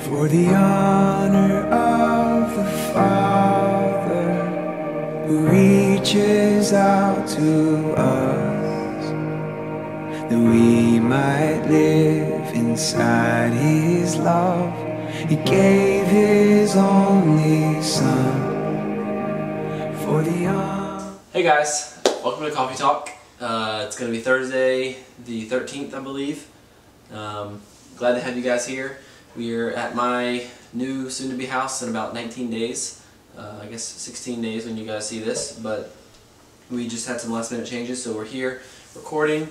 for the honor of the Father who reaches out to us, that we might live inside His love. He gave His only Son for the honor. Hey guys, welcome to Coffee Talk. It's going to be Thursday the 13th, I believe. Glad to have you guys here. We're at my new soon-to-be house in about 19 days. I guess 16 days when you guys see this, but we just had some last-minute changes, so we're here recording.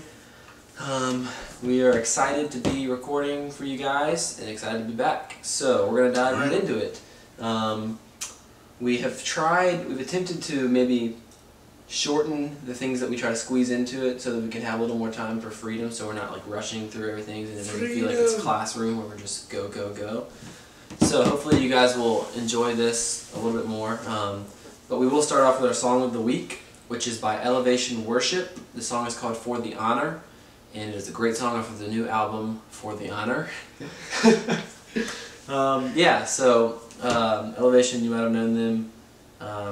We are excited to be recording for you guys and excited to be back. So we're going to dive right into it. We've attempted to maybe shorten the things that we try to squeeze into it so that we can have a little more time for freedom, so we're not like rushing through everything and it doesn't feel like it's a classroom where we're just go, go, go. So hopefully you guys will enjoy this a little bit more. But we will start off with our song of the week, which is by Elevation Worship. The song is called For the Honor, and it is a great song off of the new album, For the Honor. Yeah, so Elevation, you might have known them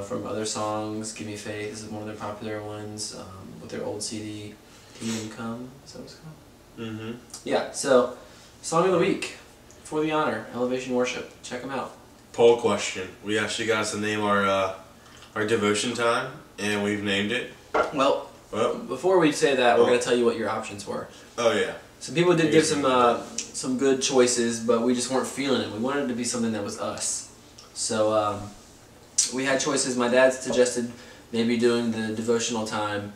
from other songs. Give Me Faith is one of their popular ones, with their old CD, Kingdom Come, is that what it's called? Mm-hmm. Yeah, so, Song of the Week, For the Honor, Elevation Worship. Check them out. Poll question. We actually got to name our devotion time, and we've named it. Well, before we say that, we're going to tell you what your options were. Oh, yeah. Some people did give some good choices, but we just weren't feeling it. We wanted it to be something that was us. So, we had choices. My dad suggested maybe doing the devotional time,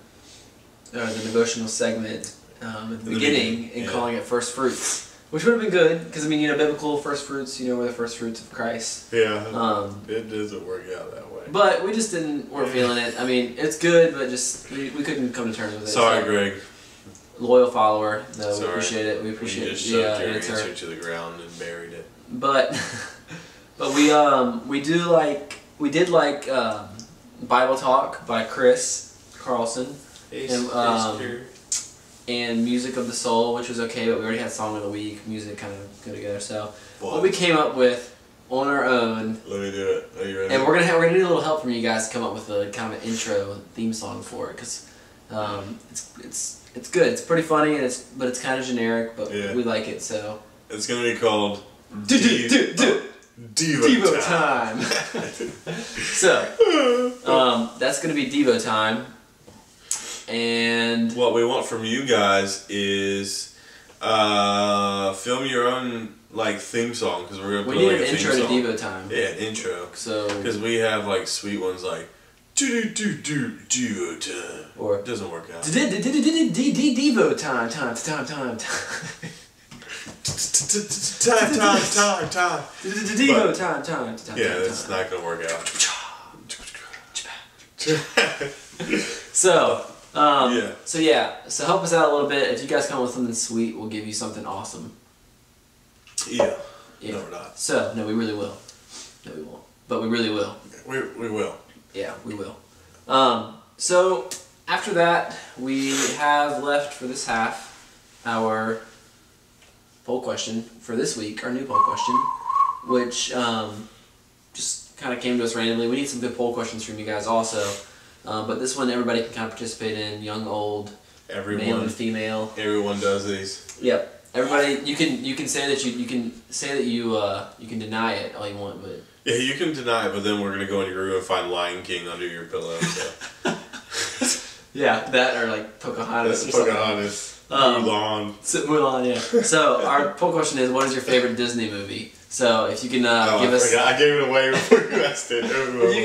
or the devotional segment at the beginning and calling it First Fruits, which would have been good because, I mean, you know, biblical first fruits, you know, we're the first fruits of Christ. Yeah, it doesn't work out that way. But we just weren't feeling it. I mean, it's good, but just we couldn't come to terms with it. Sorry, so, Greg. Loyal follower, though. Sorry. We appreciate it. We appreciate you just the answer answer to the ground and buried it. But we did like Bible Talk by Chris Carlson and Music of the Soul, which was okay, but we already had Song of the Week. Music kind of go together. So what we came up with on our own. Let me do it. Are you ready? And we're gonna need a little help from you guys to come up with a kind of an intro theme song for it, because it's good. It's pretty funny, and but it's kind of generic, but we like it. So it's gonna be called Devo Time. So that's gonna be Devo Time, and what we want from you guys is film your own theme song, because we're gonna put we need an an intro to Devo Time. Yeah, an intro. So because we have sweet ones like Devo Time, or it doesn't work out. Devo Time. Time. Devo Time. Yeah, that's not gonna work out. So help us out a little bit. If you guys come up with something sweet, we'll give you something awesome. Yeah. No, we're not. So no, we really will. No, we won't. But we really will. We will. Yeah, we will. So after that, we have left for this half our poll question for this week, our new poll question, which just kind of came to us randomly. We need some good poll questions from you guys also, but this one everybody can kind of participate in, young, old, male and female. Everyone does these. Yep. Everybody, you can say that you can deny it all you want, but yeah, you can deny it, but then we're gonna go in your room and find Lion King under your pillow. So. Yeah, that or like Pocahontas. Pocahontas. Mulan. Mulan, yeah. So our poll question is, what is your favorite Disney movie? So if you can give us, I gave it away before you asked it. If you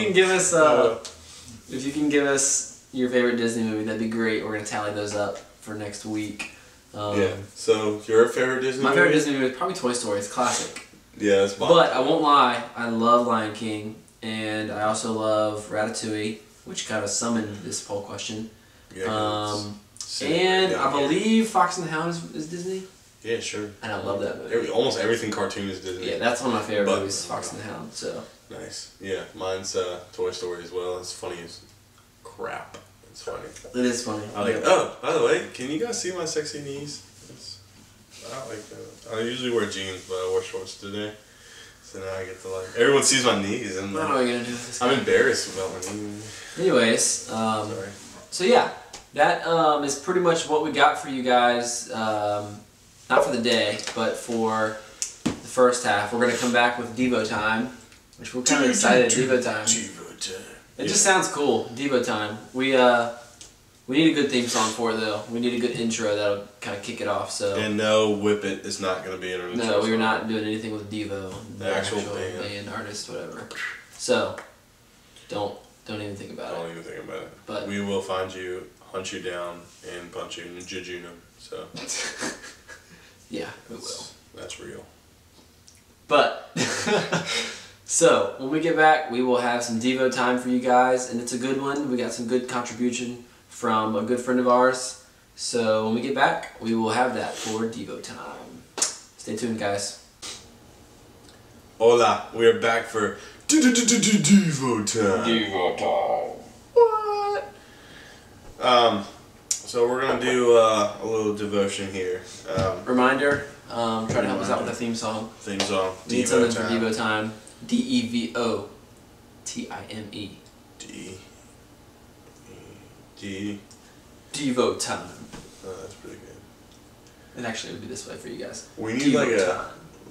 can give us, your favorite Disney movie, that'd be great. We're gonna tally those up for next week. Yeah. So your favorite Disney movie? My favorite Disney movie is probably Toy Story. It's classic. Yeah, that's mine. But I won't lie, I love Lion King, and I also love Ratatouille, which kind of summoned this poll question. Yeah, and I believe Fox and the Hound is Disney. Yeah, sure. And I love that movie. Almost everything cartoon is Disney. Yeah, that's one of my favorite movies, Fox and the Hound. So nice. Yeah, mine's Toy Story as well. It's funny as crap. It's funny. It is funny. Oh, by the way, can you guys see my sexy knees? I like that. I usually wear jeans, but I wore shorts today. So now I get to like everyone sees my knees and What am I gonna do with this? I'm guy? embarrassed about my knees. Anyways, Sorry. so yeah, that is pretty much what we got for you guys. Not for the day, but for the first half. We're gonna come back with Devo time, which we're kind of excited. Devo time. Devo time. It just sounds cool. Devo time. We need a good theme song for it though. We need a good intro that'll kind of kick it off. So. And no, Whip It is not going to be in our No, we are not doing anything with Devo, the actual band, artist, whatever. So, don't even think about Don't it. even think about it. But We will find you, hunt you down, and punch you in jejunum. So yeah, we will. that's real. But so when we get back, we will have some Devo time for you guys, and it's a good one. We got some good contribution from a good friend of ours. So when we get back, we will have that for Devo time. Stay tuned, guys. Hola, we are back for Devo time. Devo time. What? So we're gonna do a little devotion here. Reminder, try to help us out with the theme song. Things on We need Devo something for time. Devo time. DEVOTIME. D. Devo time. Oh, that's pretty good. And actually, it would be this way for you guys. We need Devo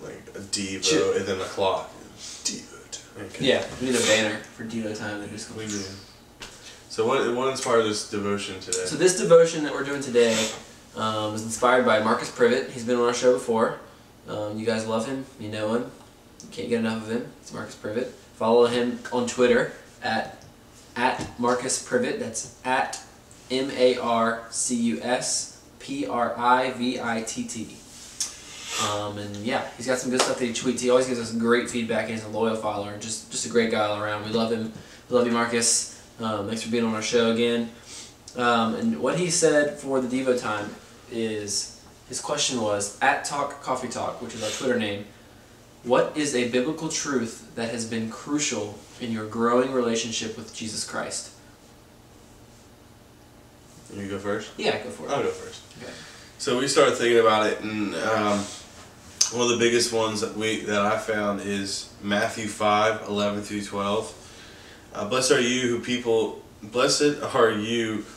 like a Devo Chip. and then a clock. Devo time. Okay. Yeah, we need a banner for Devo time that just We goes. do. So what inspired this devotion today? So this devotion that we're doing today is inspired by Marcus Privet. He's been on our show before. You guys love him. You know him. You can't get enough of him. It's Marcus Privet. Follow him on Twitter at Marcus Privet. That's at MarcusPrivitt. And yeah, he's got some good stuff that he tweets. He always gives us great feedback. He's a loyal follower. Just a great guy all around. We love him. We love you, Marcus. Thanks for being on our show again. And what he said for the Devo time is, his question was, at Talk Coffee Talk, which is our Twitter name, what is a biblical truth that has been crucial in your growing relationship with Jesus Christ? You go first? Yeah, go for it. I'll go first. Okay. So we started thinking about it, and one of the biggest ones that I found is Matthew 5:11 through 12. Blessed are you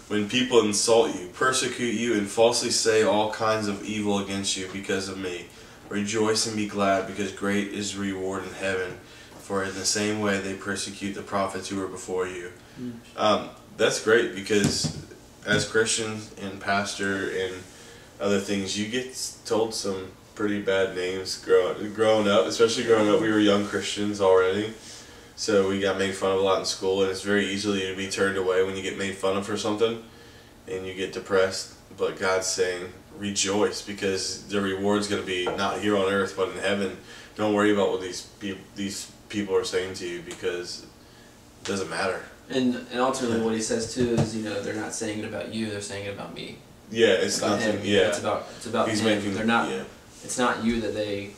when people insult you, persecute you, and falsely say all kinds of evil against you because of me. Rejoice and be glad, because great is the reward in heaven. For in the same way they persecute the prophets who were before you. That's great, because as Christians and pastor and other things, you get told some pretty bad names growing up. Especially growing up, we were young Christians already. So we got made fun of a lot in school, and it's very easy to be turned away when you get made fun of for something and you get depressed. But God's saying, rejoice, because the reward's going to be not here on earth but in heaven. Don't worry about what these people are saying to you, because it doesn't matter. And ultimately what he says too is, they're not saying it about you, they're saying it about me. Yeah, it's about nothing. him. Yeah, It's about He's him. making. They're not. Yeah. It's not you that they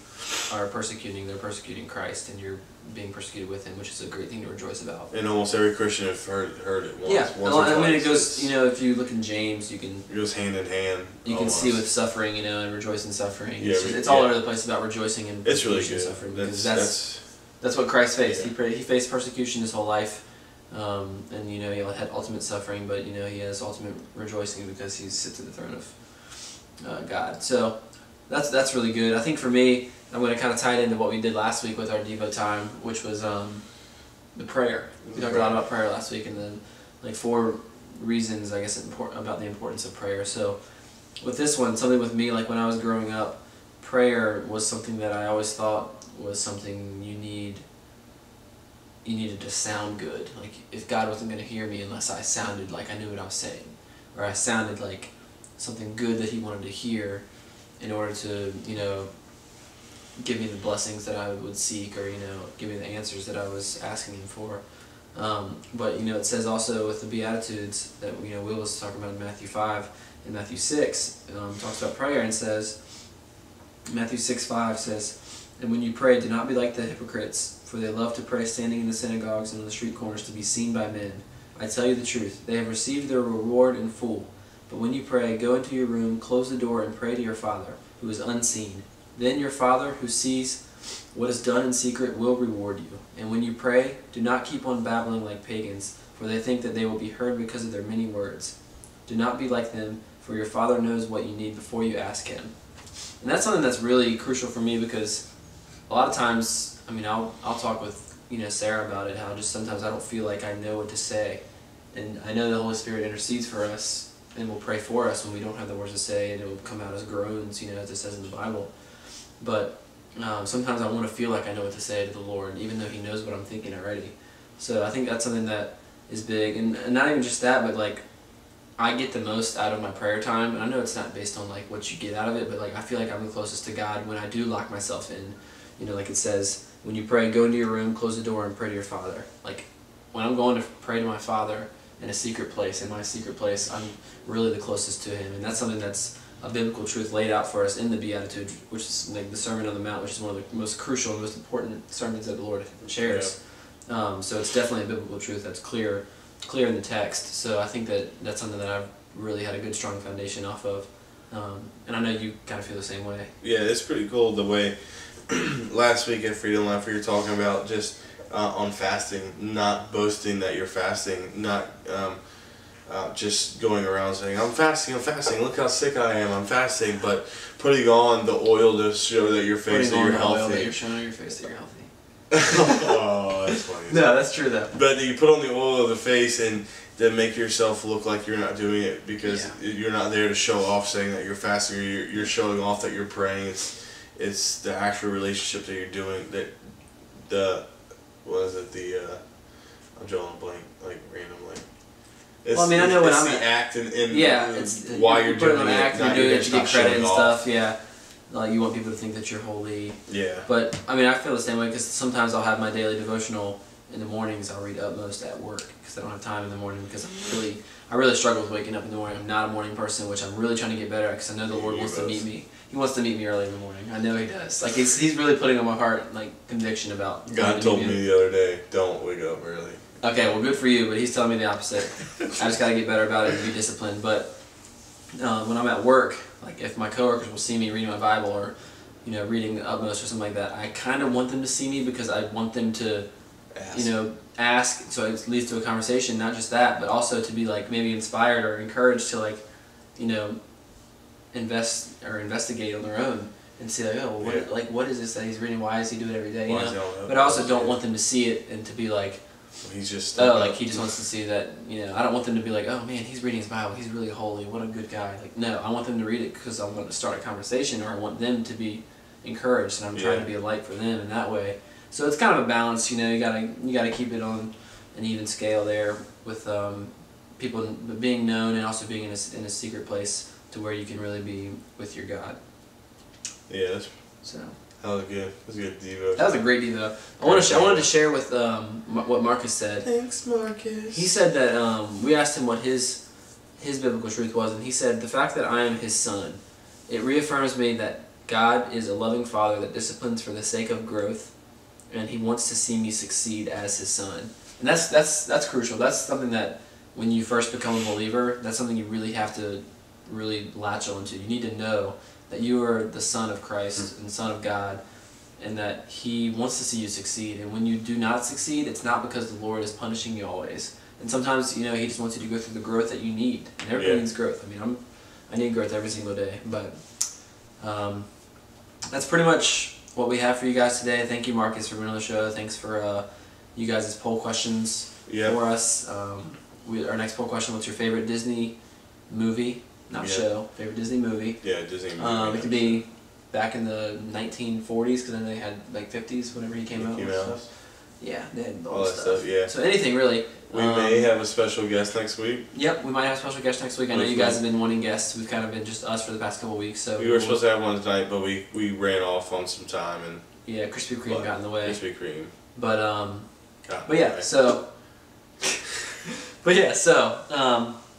are persecuting. They're persecuting Christ, and you're being persecuted with him, which is a great thing to rejoice about. And almost every Christian have heard it once. Yeah, once or I mean, it twice. goes. If you look in James, you can. It goes hand in hand. You can almost. see with suffering, and rejoice in suffering. Yeah, It's all over the place about rejoicing and It's really persecution good. and suffering, because that's what Christ faced. Yeah. He faced persecution his whole life, and he had ultimate suffering, but he has ultimate rejoicing because he sits at the throne of God. So that's really good. I think for me, I'm going to kind of tie it into what we did last week with our Devo time, which was the prayer. We talked a lot about prayer last week, and then 4 reasons, I guess, about the importance of prayer. So with this one, something with me, like when I was growing up, prayer was something that I always thought was something you needed to sound good. Like, if God wasn't going to hear me unless I sounded like I knew what I was saying, or I sounded like something good that he wanted to hear in order to, give me the blessings that I would seek, or, give me the answers that I was asking him for. But, it says also with the Beatitudes that, Will was talking about in Matthew 5 and Matthew 6, talks about prayer and says, Matthew 6:5 says, "And when you pray, do not be like the hypocrites, for they love to pray standing in the synagogues and on the street corners to be seen by men. I tell you the truth, they have received their reward in full. But when you pray, go into your room, close the door, and pray to your Father, who is unseen. Then your Father, who sees What is done in secret will reward you. And when you pray, do not keep on babbling like pagans, for they think that they will be heard because of their many words. Do not be like them, for your Father knows what you need before you ask Him. And that's something that's really crucial for me, because a lot of times, I mean, I'll talk with Sarah about it, how just sometimes I don't feel like I know what to say. And I know the Holy Spirit intercedes for us and will pray for us when we don't have the words to say, and it will come out as groans, as it says in the Bible. But sometimes I want to feel like I know what to say to the Lord, even though He knows what I'm thinking already. So I think that's something that is big. And not even just that, but like, I get the most out of my prayer time. And I know it's not based on like what you get out of it, but like I feel like I'm the closest to God when I do lock myself in. Like it says, when you pray, go into your room, close the door, and pray to your Father. Like, when I'm going to pray to my Father in a secret place, in my secret place, I'm really the closest to Him. And that's something that's a biblical truth laid out for us in the Beatitudes, which is like the Sermon on the Mount, which is one of the most crucial and most important sermons that the Lord shares. Yeah. So it's definitely a biblical truth that's clear in the text. So I think that's something that I've really had a good, strong foundation off of. And I know you kind of feel the same way. Yeah, it's pretty cool the way last week at Freedom Life we were talking about just on fasting, not boasting that you're fasting, not just going around saying, I'm fasting, look how sick I am, I'm fasting, but putting on the oil to show that your face that you're healthy. Oil that you're showing your face that you're healthy. Oh, that's funny. No, that's true though. But you put on the oil of the face and then make yourself look like you're not doing it because you're not there to show off saying that you're fasting, or you're showing off that you're praying. It's the actual relationship that you're doing, I'm drawing a blank, like randomly. Well, I mean, I know when I'm the act and it's why you're doing it. Act, you're doing it, you get credit and stuff, yeah. Like, you want people to think that you're holy. Yeah. But, I mean, I feel the same way, because sometimes I'll have my daily devotional in the mornings. I'll read Utmost at work, because I don't have time in the morning, because I really struggle with waking up in the morning. I'm not a morning person, which I'm really trying to get better at, because I know the Lord wants to meet me. He wants to meet me early in the morning. I know He does. Like, he's really putting on my heart, like, conviction about God told me the other day, don't wake up early. Okay, well, good for you, but He's telling me the opposite. I just got to get better about it and be disciplined. But when I'm at work, like, if my coworkers will see me reading my Bible or, reading Utmost or something like that, I kind of want them to see me, because I want them to, ask, so it leads to a conversation. Not just that, but also to be, like, maybe inspired or encouraged to, like, invest or investigate on their own and see, like, what is this that he's reading? Why does he do it every day? But I also don't want them to see it and to be like, he's just he just wants to see that. I don't want them to be like, oh man, he's reading his Bible, he's really holy, what a good guy. Like, no, I want them to read it because I want to start a conversation, or I want them to be encouraged, and I'm trying to be a light for them in that way. So it's kind of a balance. You gotta keep it on an even scale there with people being known and also being in a secret place to where you can really be with your God. Yeah, that was good. That was a good Devo. That was a great Devo. I wanted to share with what Marcus said. Thanks, Marcus. He said that we asked him what his biblical truth was, and he said, the fact that I am His son, it reaffirms me that God is a loving Father that disciplines for the sake of growth, and He wants to see me succeed as His son. And that's crucial. That's something that when you first become a believer, that's something you really have to really latch onto. You need to know that you are the son of Christ and son of God, and that He wants to see you succeed. And when you do not succeed, it's not because the Lord is punishing you always. And sometimes, He just wants you to go through the growth that you need. And everybody needs growth. I mean, I need growth every single day. But that's pretty much what we have for you guys today. Thank you, Marcus, for being on the show. Thanks for you guys' poll questions for us. Our next poll question: what's your favorite Disney movie? Not show. Favorite Disney movie. Yeah, Disney movie. It could be back in the 1940s, because then they had like 50s whenever he came out. Yeah, they had all that stuff. Yeah. So anything really. We may have a special guest next week. Yep, we might have a special guest next week. I know you guys have been wanting guests. We've kind of been just us for the past couple of weeks. So we were supposed to have one tonight, but we ran off on some time and. Yeah, Krispy Kreme got in the way. Krispy Kreme. But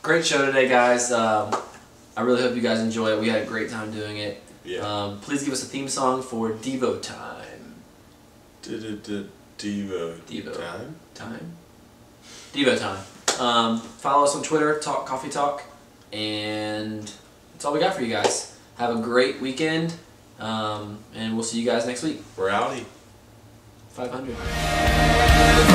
great show today, guys. I really hope you guys enjoy it. We had a great time doing it. Yeah. Please give us a theme song for Devo Time. Devo Time? Devo Time. Follow us on Twitter, Talk Coffee Talk, and that's all we got for you guys. Have a great weekend, And we'll see you guys next week. We're outie. 500.